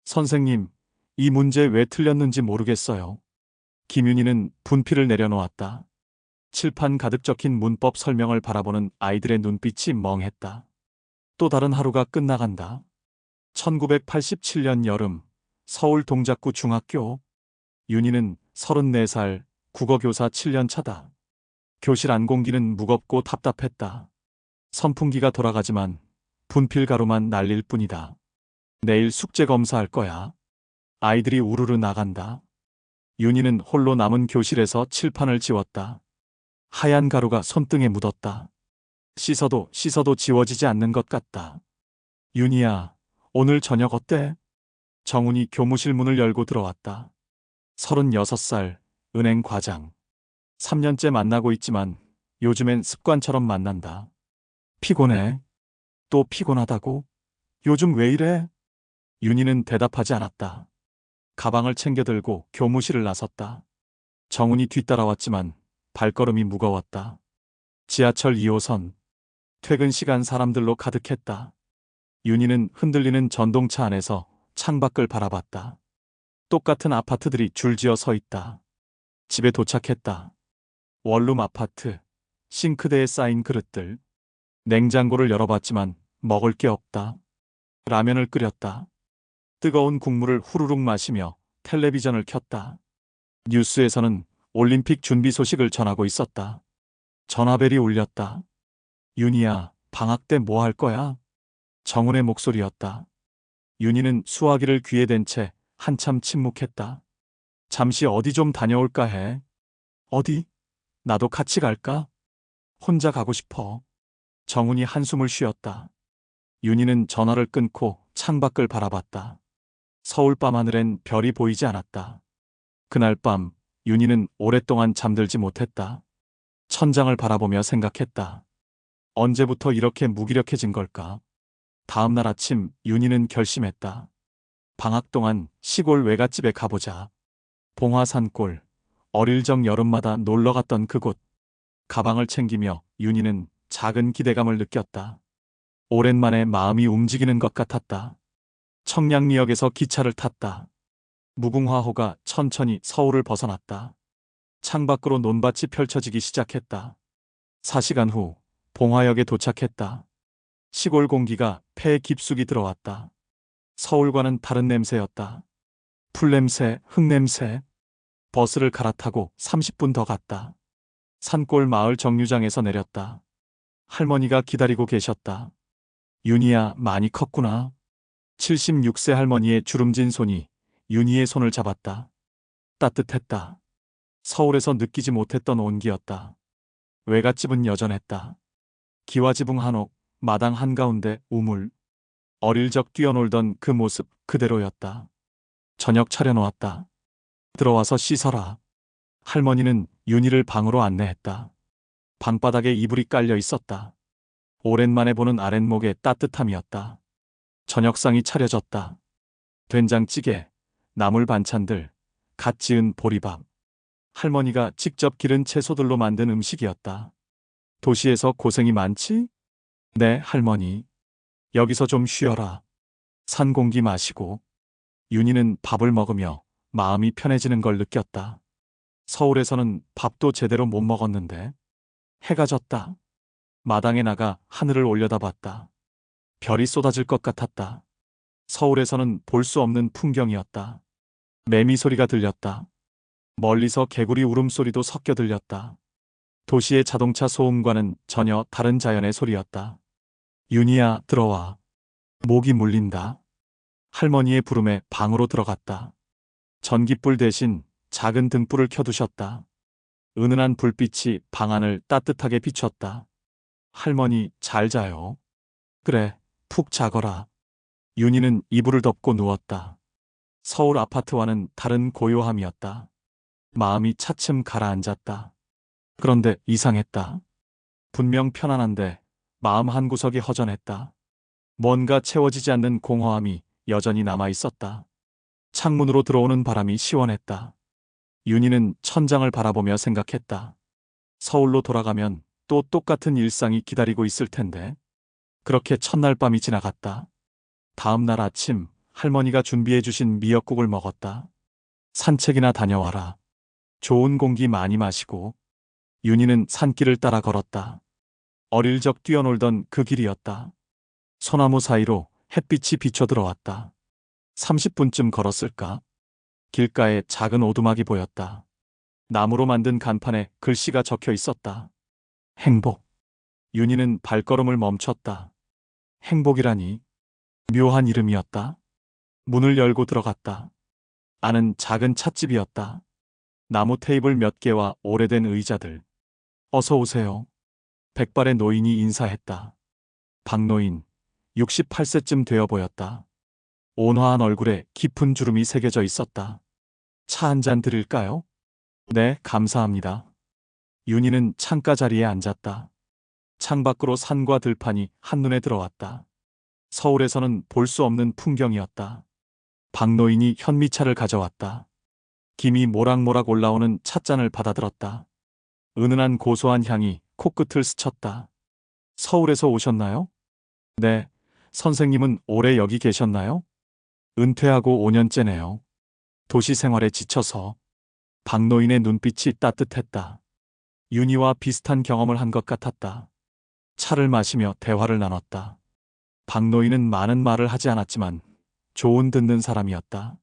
선생님, 이 문제 왜 틀렸는지 모르겠어요. 김윤희는 분필을 내려놓았다. 칠판 가득 적힌 문법 설명을 바라보는 아이들의 눈빛이 멍했다. 또 다른 하루가 끝나간다. 1987년 여름, 서울 동작구 중학교. 윤희는 34살, 국어교사 7년 차다. 교실 안 공기는 무겁고 답답했다. 선풍기가 돌아가지만 분필 가루만 날릴 뿐이다. 내일 숙제 검사할 거야. 아이들이 우르르 나간다. 윤희는 홀로 남은 교실에서 칠판을 지웠다. 하얀 가루가 손등에 묻었다. 씻어도 지워지지 않는 것 같다. 윤희야, 오늘 저녁 어때? 정훈이 교무실 문을 열고 들어왔다. 36살, 은행 과장. 3년째 만나고 있지만 요즘엔 습관처럼 만난다. 피곤해. 또 피곤하다고? 요즘 왜 이래? 윤희는 대답하지 않았다. 가방을 챙겨 들고 교무실을 나섰다. 정훈이 뒤따라왔지만 발걸음이 무거웠다. 지하철 2호선. 퇴근 시간 사람들로 가득했다. 윤희는 흔들리는 전동차 안에서 창밖을 바라봤다. 똑같은 아파트들이 줄지어 서 있다. 집에 도착했다. 원룸 아파트. 싱크대에 쌓인 그릇들. 냉장고를 열어봤지만 먹을 게 없다. 라면을 끓였다. 뜨거운 국물을 후루룩 마시며 텔레비전을 켰다. 뉴스에서는 올림픽 준비 소식을 전하고 있었다. 전화벨이 울렸다. 윤희야, 방학 때 뭐 할 거야? 정훈의 목소리였다. 윤희는 수화기를 귀에 댄 채 한참 침묵했다. 잠시 어디 좀 다녀올까 해. 어디? 나도 같이 갈까? 혼자 가고 싶어. 정훈이 한숨을 쉬었다. 윤희는 전화를 끊고 창밖을 바라봤다. 서울 밤하늘엔 별이 보이지 않았다. 그날 밤 윤희는 오랫동안 잠들지 못했다. 천장을 바라보며 생각했다. 언제부터 이렇게 무기력해진 걸까? 다음 날 아침 윤희는 결심했다. 방학 동안 시골 외갓집에 가보자. 봉화산골, 어릴 적 여름마다 놀러 갔던 그곳. 가방을 챙기며 윤희는 작은 기대감을 느꼈다. 오랜만에 마음이 움직이는 것 같았다. 청량리역에서 기차를 탔다. 무궁화호가 천천히 서울을 벗어났다. 창밖으로 논밭이 펼쳐지기 시작했다. 4시간 후 봉화역에 도착했다. 시골 공기가 폐에 깊숙이 들어왔다. 서울과는 다른 냄새였다. 풀냄새, 흙냄새. 버스를 갈아타고 30분 더 갔다. 산골 마을 정류장에서 내렸다. 할머니가 기다리고 계셨다. 윤희야, 많이 컸구나. 76세 할머니의 주름진 손이 윤희의 손을 잡았다. 따뜻했다. 서울에서 느끼지 못했던 온기였다. 외갓집은 여전했다. 기와지붕 한옥, 마당 한가운데 우물. 어릴 적 뛰어놀던 그 모습 그대로였다. 저녁 차려놓았다. 들어와서 씻어라. 할머니는 윤희를 방으로 안내했다. 방바닥에 이불이 깔려 있었다. 오랜만에 보는 아랫목의 따뜻함이었다. 저녁상이 차려졌다. 된장찌개, 나물 반찬들, 갓 지은 보리밥. 할머니가 직접 기른 채소들로 만든 음식이었다. 도시에서 고생이 많지? 네, 할머니. 여기서 좀 쉬어라. 산 공기 마시고. 윤희는 밥을 먹으며 마음이 편해지는 걸 느꼈다. 서울에서는 밥도 제대로 못 먹었는데. 해가 졌다. 마당에 나가 하늘을 올려다봤다. 별이 쏟아질 것 같았다. 서울에서는 볼 수 없는 풍경이었다. 매미 소리가 들렸다. 멀리서 개구리 울음소리도 섞여 들렸다. 도시의 자동차 소음과는 전혀 다른 자연의 소리였다. 윤희야, 들어와. 목이 물린다. 할머니의 부름에 방으로 들어갔다. 전깃불 대신 작은 등불을 켜두셨다. 은은한 불빛이 방 안을 따뜻하게 비췄다. 할머니, 잘 자요. 그래, 푹 자거라. 윤희는 이불을 덮고 누웠다. 서울 아파트와는 다른 고요함이었다. 마음이 차츰 가라앉았다. 그런데 이상했다. 분명 편안한데 마음 한구석이 허전했다. 뭔가 채워지지 않는 공허함이 여전히 남아 있었다. 창문으로 들어오는 바람이 시원했다. 윤희는 천장을 바라보며 생각했다. 서울로 돌아가면 또 똑같은 일상이 기다리고 있을 텐데. 그렇게 첫날 밤이 지나갔다. 다음 날 아침 할머니가 준비해 주신 미역국을 먹었다. 산책이나 다녀와라. 좋은 공기 많이 마시고. 윤희는 산길을 따라 걸었다. 어릴 적 뛰어놀던 그 길이었다. 소나무 사이로 햇빛이 비쳐 들어왔다. 30분쯤 걸었을까? 길가에 작은 오두막이 보였다. 나무로 만든 간판에 글씨가 적혀 있었다. 행복. 윤희는 발걸음을 멈췄다. 행복이라니. 묘한 이름이었다. 문을 열고 들어갔다. 안은 작은 찻집이었다. 나무 테이블 몇 개와 오래된 의자들. 어서 오세요. 백발의 노인이 인사했다. 박노인, 68세쯤 되어 보였다. 온화한 얼굴에 깊은 주름이 새겨져 있었다. 차 한 잔 드릴까요? 네, 감사합니다. 윤희는 창가 자리에 앉았다. 창밖으로 산과 들판이 한눈에 들어왔다. 서울에서는 볼 수 없는 풍경이었다. 박노인이 현미차를 가져왔다. 김이 모락모락 올라오는 찻잔을 받아들었다. 은은한 고소한 향이 코끝을 스쳤다. 서울에서 오셨나요? 네. 선생님은 오래 여기 계셨나요? 은퇴하고 5년째네요. 도시 생활에 지쳐서. 박노인의 눈빛이 따뜻했다. 윤희와 비슷한 경험을 한 것 같았다. 차를 마시며 대화를 나눴다. 박노인은 많은 말을 하지 않았지만 좋은 듣는 사람이었다.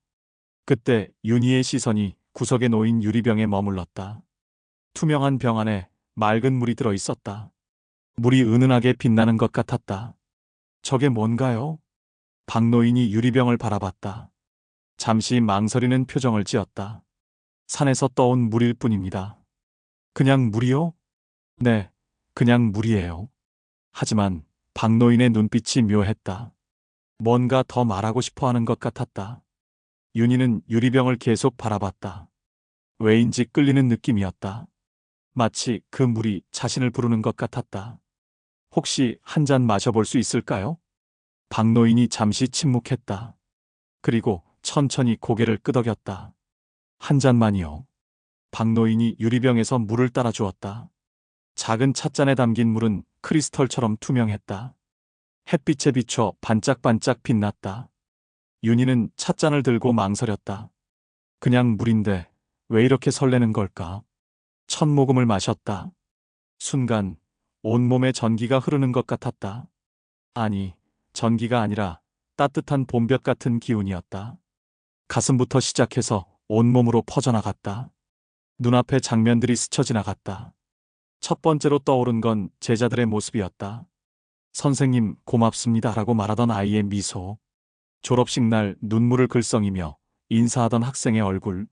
그때 윤희의 시선이 구석에 놓인 유리병에 머물렀다. 투명한 병 안에 맑은 물이 들어 있었다. 물이 은은하게 빛나는 것 같았다. 저게 뭔가요? 박노인이 유리병을 바라봤다. 잠시 망설이는 표정을 지었다. 산에서 떠온 물일 뿐입니다. 그냥 물이요? 네, 그냥 물이에요. 하지만 박노인의 눈빛이 묘했다. 뭔가 더 말하고 싶어 하는 것 같았다. 윤희는 유리병을 계속 바라봤다. 왜인지 끌리는 느낌이었다. 마치 그 물이 자신을 부르는 것 같았다. 혹시 한 잔 마셔볼 수 있을까요? 박노인이 잠시 침묵했다. 그리고 천천히 고개를 끄덕였다. 한 잔만이요. 박노인이 유리병에서 물을 따라 주었다. 작은 찻잔에 담긴 물은 크리스털처럼 투명했다. 햇빛에 비춰 반짝반짝 빛났다. 윤희는 찻잔을 들고 망설였다. 그냥 물인데 왜 이렇게 설레는 걸까? 첫 모금을 마셨다. 순간 온몸에 전기가 흐르는 것 같았다. 아니, 전기가 아니라 따뜻한 봄볕 같은 기운이었다. 가슴부터 시작해서 온몸으로 퍼져나갔다. 눈앞에 장면들이 스쳐 지나갔다. 첫 번째로 떠오른 건 제자들의 모습이었다. 선생님 고맙습니다라고 말하던 아이의 미소. 졸업식 날 눈물을 글썽이며 인사하던 학생의 얼굴.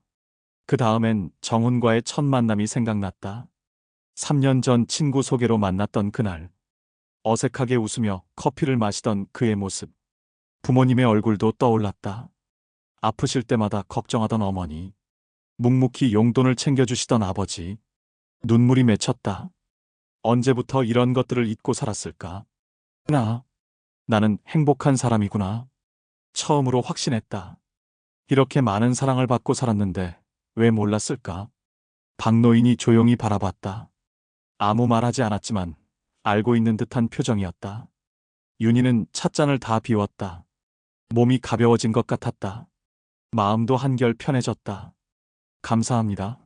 그 다음엔 정훈과의 첫 만남이 생각났다. 3년 전 친구 소개로 만났던 그날. 어색하게 웃으며 커피를 마시던 그의 모습. 부모님의 얼굴도 떠올랐다. 아프실 때마다 걱정하던 어머니. 묵묵히 용돈을 챙겨주시던 아버지. 눈물이 맺혔다. 언제부터 이런 것들을 잊고 살았을까? 나는 행복한 사람이구나. 처음으로 확신했다. 이렇게 많은 사랑을 받고 살았는데 왜 몰랐을까? 박노인이 조용히 바라봤다. 아무 말하지 않았지만 알고 있는 듯한 표정이었다. 윤희는 찻잔을 다 비웠다. 몸이 가벼워진 것 같았다. 마음도 한결 편해졌다. 감사합니다.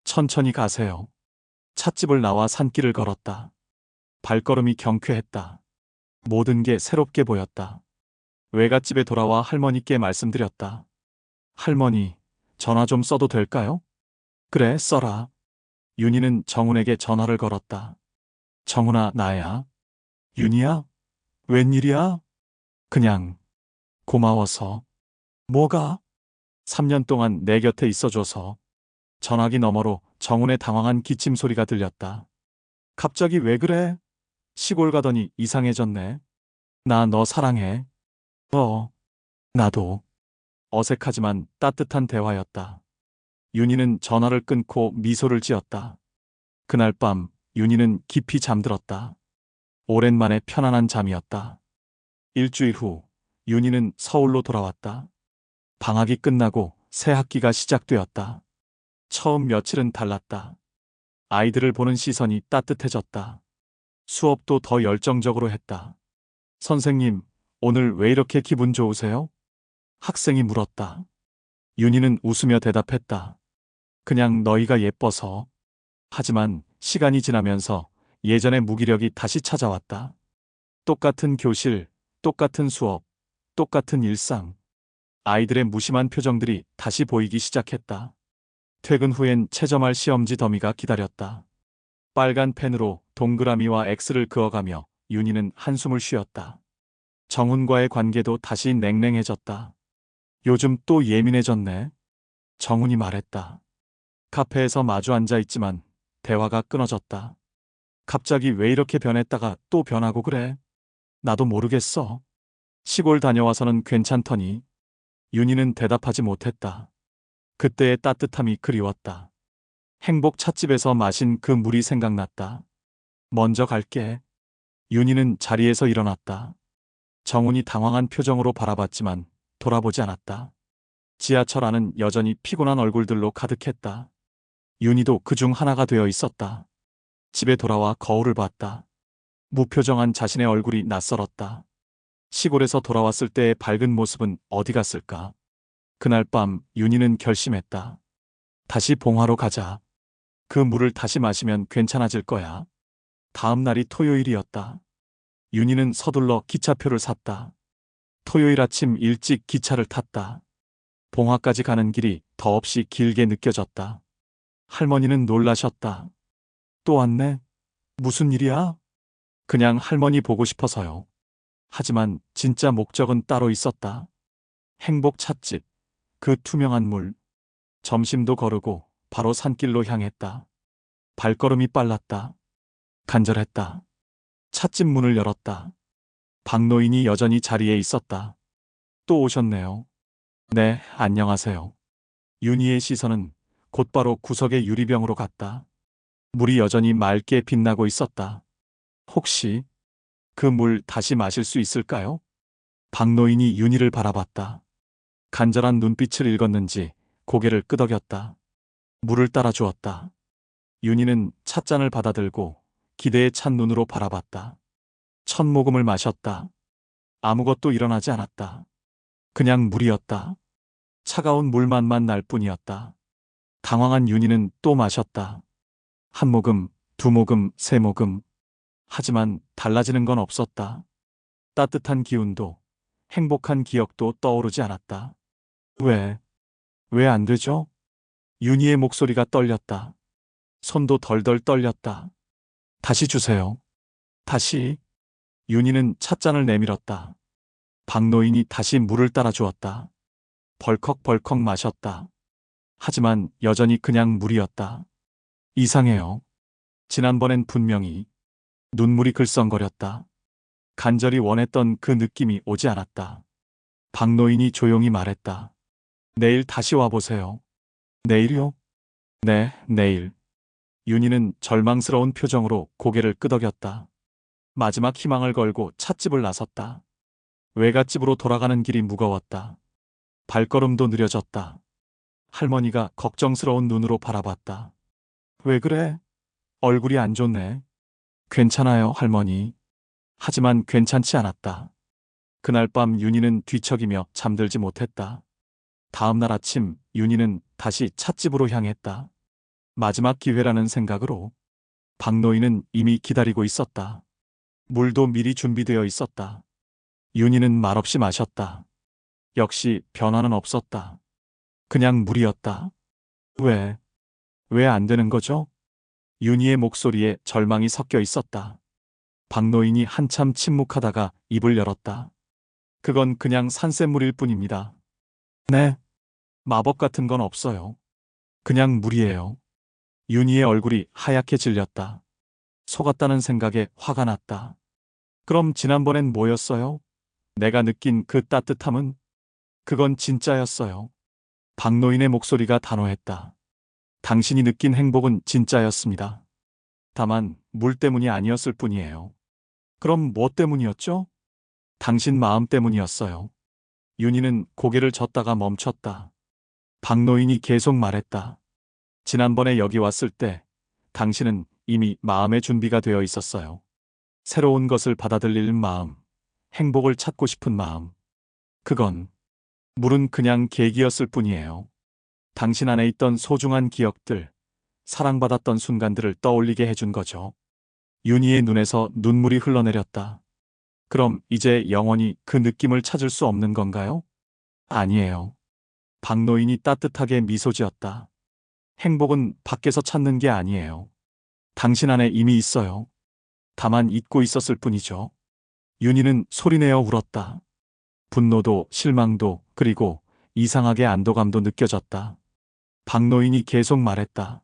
천천히 가세요. 찻집을 나와 산길을 걸었다. 발걸음이 경쾌했다. 모든 게 새롭게 보였다. 외갓집에 돌아와 할머니께 말씀드렸다. 할머니, 전화 좀 써도 될까요? 그래, 써라. 윤희는 정훈에게 전화를 걸었다. 정훈아, 나야. 윤희야? 웬일이야? 그냥 고마워서. 뭐가? 3년 동안 내 곁에 있어줘서. 전화기 너머로 정훈의 당황한 기침 소리가 들렸다. 갑자기 왜 그래? 시골 가더니 이상해졌네. 나 너 사랑해. 나도. 어색하지만 따뜻한 대화였다. 윤희는 전화를 끊고 미소를 지었다. 그날 밤 윤희는 깊이 잠들었다. 오랜만에 편안한 잠이었다. 일주일 후 윤희는 서울로 돌아왔다. 방학이 끝나고 새 학기가 시작되었다. 처음 며칠은 달랐다. 아이들을 보는 시선이 따뜻해졌다. 수업도 더 열정적으로 했다. 선생님, 오늘 왜 이렇게 기분 좋으세요? 학생이 물었다. 윤희는 웃으며 대답했다. 그냥 너희가 예뻐서. 하지만 시간이 지나면서 예전의 무기력이 다시 찾아왔다. 똑같은 교실, 똑같은 수업, 똑같은 일상. 아이들의 무심한 표정들이 다시 보이기 시작했다. 퇴근 후엔 채점할 시험지 더미가 기다렸다. 빨간 펜으로 동그라미와 X를 그어가며 윤희는 한숨을 쉬었다. 정훈과의 관계도 다시 냉랭해졌다. 요즘 또 예민해졌네. 정훈이 말했다. 카페에서 마주 앉아 있지만 대화가 끊어졌다. 갑자기 왜 이렇게 변했다가 또 변하고 그래? 나도 모르겠어. 시골 다녀와서는 괜찮더니. 윤희는 대답하지 못했다. 그때의 따뜻함이 그리웠다. 행복 찻집에서 마신 그 물이 생각났다. 먼저 갈게. 윤희는 자리에서 일어났다. 정훈이 당황한 표정으로 바라봤지만 돌아보지 않았다. 지하철 안은 여전히 피곤한 얼굴들로 가득했다. 윤희도 그중 하나가 되어 있었다. 집에 돌아와 거울을 봤다. 무표정한 자신의 얼굴이 낯설었다. 시골에서 돌아왔을 때의 밝은 모습은 어디 갔을까? 그날 밤 윤희는 결심했다. 다시 봉화로 가자. 그 물을 다시 마시면 괜찮아질 거야. 다음 날이 토요일이었다. 윤희는 서둘러 기차표를 샀다. 토요일 아침 일찍 기차를 탔다. 봉화까지 가는 길이 더없이 길게 느껴졌다. 할머니는 놀라셨다. 또 왔네? 무슨 일이야? 그냥 할머니 보고 싶어서요. 하지만 진짜 목적은 따로 있었다. 행복 찻집, 그 투명한 물. 점심도 거르고 바로 산길로 향했다. 발걸음이 빨랐다. 간절했다. 찻집 문을 열었다. 박노인이 여전히 자리에 있었다. 또 오셨네요. 네, 안녕하세요. 윤희의 시선은 곧바로 구석의 유리병으로 갔다. 물이 여전히 맑게 빛나고 있었다. 혹시 그 물 다시 마실 수 있을까요? 박노인이 윤희를 바라봤다. 간절한 눈빛을 읽었는지 고개를 끄덕였다. 물을 따라 주었다. 윤희는 찻잔을 받아들고 기대에 찬 눈으로 바라봤다. 첫 모금을 마셨다. 아무것도 일어나지 않았다. 그냥 물이었다. 차가운 물맛만 날 뿐이었다. 당황한 윤희는 또 마셨다. 한 모금, 두 모금, 세 모금. 하지만 달라지는 건 없었다. 따뜻한 기운도, 행복한 기억도 떠오르지 않았다. 왜 안 되죠? 윤희의 목소리가 떨렸다. 손도 덜덜 떨렸다. 다시 주세요. 다시. 윤희는 찻잔을 내밀었다. 박노인이 다시 물을 따라 주었다. 벌컥벌컥 마셨다. 하지만 여전히 그냥 물이었다. 이상해요. 지난번엔 분명히. 눈물이 글썽거렸다. 간절히 원했던 그 느낌이 오지 않았다. 박노인이 조용히 말했다. 내일 다시 와보세요. 내일이요? 네, 내일. 윤희는 절망스러운 표정으로 고개를 끄덕였다. 마지막 희망을 걸고 찻집을 나섰다. 외갓집으로 돌아가는 길이 무거웠다. 발걸음도 느려졌다. 할머니가 걱정스러운 눈으로 바라봤다. 왜 그래? 얼굴이 안 좋네. 괜찮아요, 할머니. 하지만 괜찮지 않았다. 그날 밤 윤희는 뒤척이며 잠들지 못했다. 다음 날 아침 윤희는 다시 찻집으로 향했다. 마지막 기회라는 생각으로. 박노인은 이미 기다리고 있었다. 물도 미리 준비되어 있었다. 윤희는 말없이 마셨다. 역시 변화는 없었다. 그냥 물이었다. 왜 안 되는 거죠? 윤희의 목소리에 절망이 섞여 있었다. 박노인이 한참 침묵하다가 입을 열었다. 그건 그냥 산샘물일 뿐입니다. 네. 마법 같은 건 없어요. 그냥 물이에요. 윤희의 얼굴이 하얗게 질렸다. 속았다는 생각에 화가 났다. 그럼 지난번엔 뭐였어요? 내가 느낀 그 따뜻함은? 그건 진짜였어요. 박노인의 목소리가 단호했다. 당신이 느낀 행복은 진짜였습니다. 다만 물 때문이 아니었을 뿐이에요. 그럼 뭐 때문이었죠? 당신 마음 때문이었어요. 윤희는 고개를 젓다가 멈췄다. 박노인이 계속 말했다. 지난번에 여기 왔을 때 당신은 이미 마음의 준비가 되어 있었어요. 새로운 것을 받아들일 마음, 행복을 찾고 싶은 마음. 그건 물은 그냥 계기였을 뿐이에요. 당신 안에 있던 소중한 기억들, 사랑받았던 순간들을 떠올리게 해준 거죠. 윤희의 눈에서 눈물이 흘러내렸다. 그럼 이제 영원히 그 느낌을 찾을 수 없는 건가요? 아니에요. 박노인이 따뜻하게 미소 지었다. 행복은 밖에서 찾는 게 아니에요. 당신 안에 이미 있어요. 다만 잊고 있었을 뿐이죠. 윤희는 소리내어 울었다. 분노도 실망도 그리고 이상하게 안도감도 느껴졌다. 박노인이 계속 말했다.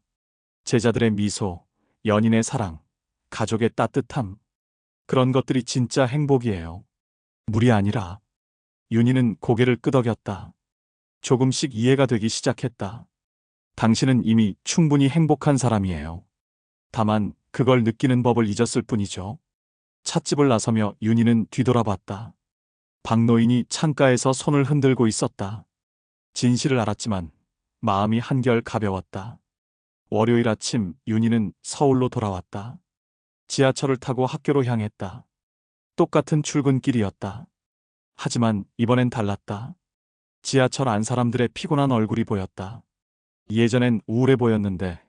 제자들의 미소, 연인의 사랑, 가족의 따뜻함. 그런 것들이 진짜 행복이에요. 물이 아니라. 윤희는 고개를 끄덕였다. 조금씩 이해가 되기 시작했다. 당신은 이미 충분히 행복한 사람이에요. 다만 그걸 느끼는 법을 잊었을 뿐이죠. 찻집을 나서며 윤희는 뒤돌아봤다. 박노인이 창가에서 손을 흔들고 있었다. 진실을 알았지만 마음이 한결 가벼웠다. 월요일 아침 윤희는 서울로 돌아왔다. 지하철을 타고 학교로 향했다. 똑같은 출근길이었다. 하지만 이번엔 달랐다. 지하철 안 사람들의 피곤한 얼굴이 보였다. 예전엔 우울해 보였는데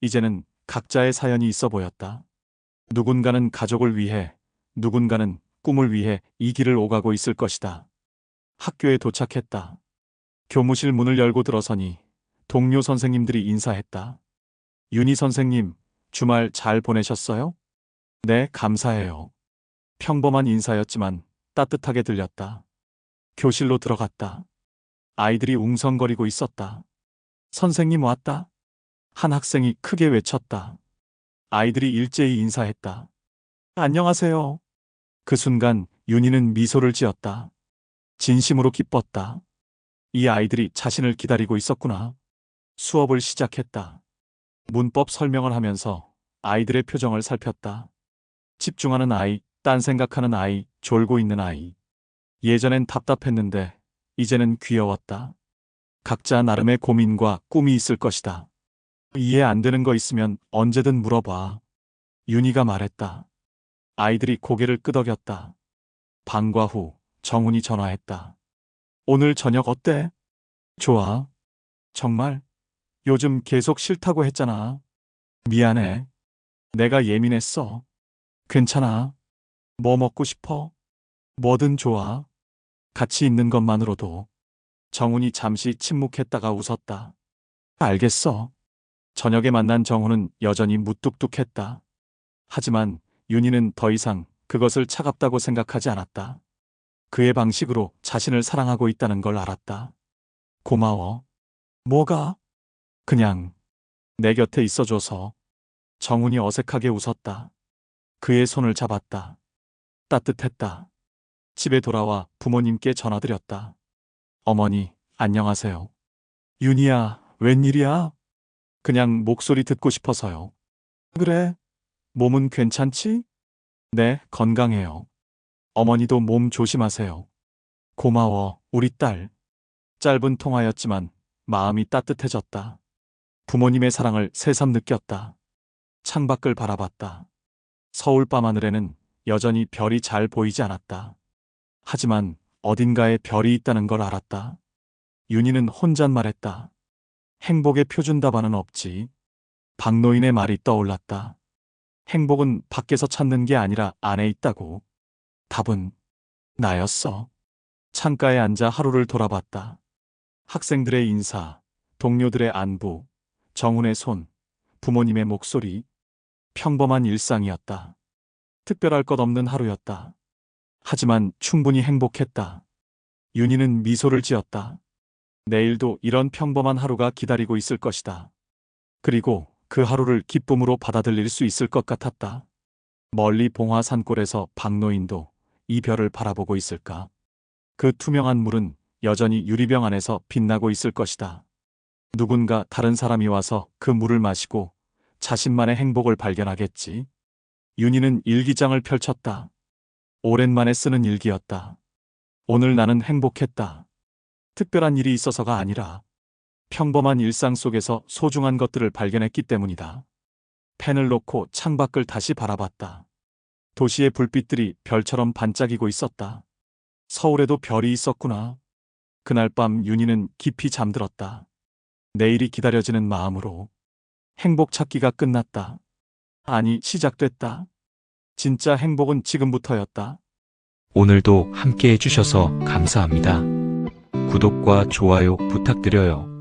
이제는 각자의 사연이 있어 보였다. 누군가는 가족을 위해, 누군가는 꿈을 위해 이 길을 오가고 있을 것이다. 학교에 도착했다. 교무실 문을 열고 들어서니 동료 선생님들이 인사했다. 윤희 선생님, 주말 잘 보내셨어요? 네, 감사해요. 평범한 인사였지만 따뜻하게 들렸다. 교실로 들어갔다. 아이들이 웅성거리고 있었다. 선생님 왔다. 한 학생이 크게 외쳤다. 아이들이 일제히 인사했다. 안녕하세요. 그 순간 윤희는 미소를 지었다. 진심으로 기뻤다. 이 아이들이 자신을 기다리고 있었구나. 수업을 시작했다. 문법 설명을 하면서 아이들의 표정을 살폈다. 집중하는 아이, 딴 생각하는 아이, 졸고 있는 아이. 예전엔 답답했는데 이제는 귀여웠다. 각자 나름의 고민과 꿈이 있을 것이다. 이해 안 되는 거 있으면 언제든 물어봐. 윤희가 말했다. 아이들이 고개를 끄덕였다. 방과 후 정훈이 전화했다. 오늘 저녁 어때? 좋아. 정말? 요즘 계속 싫다고 했잖아. 미안해. 내가 예민했어. 괜찮아. 뭐 먹고 싶어? 뭐든 좋아. 같이 있는 것만으로도. 정훈이 잠시 침묵했다가 웃었다. 알겠어. 저녁에 만난 정훈은 여전히 무뚝뚝했다. 하지만 윤희는 더 이상 그것을 차갑다고 생각하지 않았다. 그의 방식으로 자신을 사랑하고 있다는 걸 알았다. 고마워. 뭐가? 그냥 내 곁에 있어줘서. 정훈이 어색하게 웃었다. 그의 손을 잡았다. 따뜻했다. 집에 돌아와 부모님께 전화드렸다. 어머니, 안녕하세요. 윤희야, 웬일이야? 그냥 목소리 듣고 싶어서요. 그래? 몸은 괜찮지? 네, 건강해요. 어머니도 몸 조심하세요. 고마워, 우리 딸. 짧은 통화였지만 마음이 따뜻해졌다. 부모님의 사랑을 새삼 느꼈다. 창밖을 바라봤다. 서울 밤하늘에는 여전히 별이 잘 보이지 않았다. 하지만 어딘가에 별이 있다는 걸 알았다. 윤희는 혼잣말했다. 행복의 표준 답안은 없지. 박노인의 말이 떠올랐다. 행복은 밖에서 찾는 게 아니라 안에 있다고. 답은 나였어. 창가에 앉아 하루를 돌아봤다. 학생들의 인사, 동료들의 안부, 정훈의 손, 부모님의 목소리. 평범한 일상이었다. 특별할 것 없는 하루였다. 하지만 충분히 행복했다. 윤희는 미소를 지었다. 내일도 이런 평범한 하루가 기다리고 있을 것이다. 그리고 그 하루를 기쁨으로 받아들일 수 있을 것 같았다. 멀리 봉화 산골에서 박노인도 이 별을 바라보고 있을까? 그 투명한 물은 여전히 유리병 안에서 빛나고 있을 것이다. 누군가 다른 사람이 와서 그 물을 마시고 자신만의 행복을 발견하겠지. 윤희는 일기장을 펼쳤다. 오랜만에 쓰는 일기였다. 오늘 나는 행복했다. 특별한 일이 있어서가 아니라 평범한 일상 속에서 소중한 것들을 발견했기 때문이다. 펜을 놓고 창밖을 다시 바라봤다. 도시의 불빛들이 별처럼 반짝이고 있었다. 서울에도 별이 있었구나. 그날 밤 윤희는 깊이 잠들었다. 내일이 기다려지는 마음으로. 행복 찾기가 끝났다. 아니, 시작됐다. 진짜 행복은 지금부터였다. 오늘도 함께 해주셔서 감사합니다. 구독과 좋아요 부탁드려요.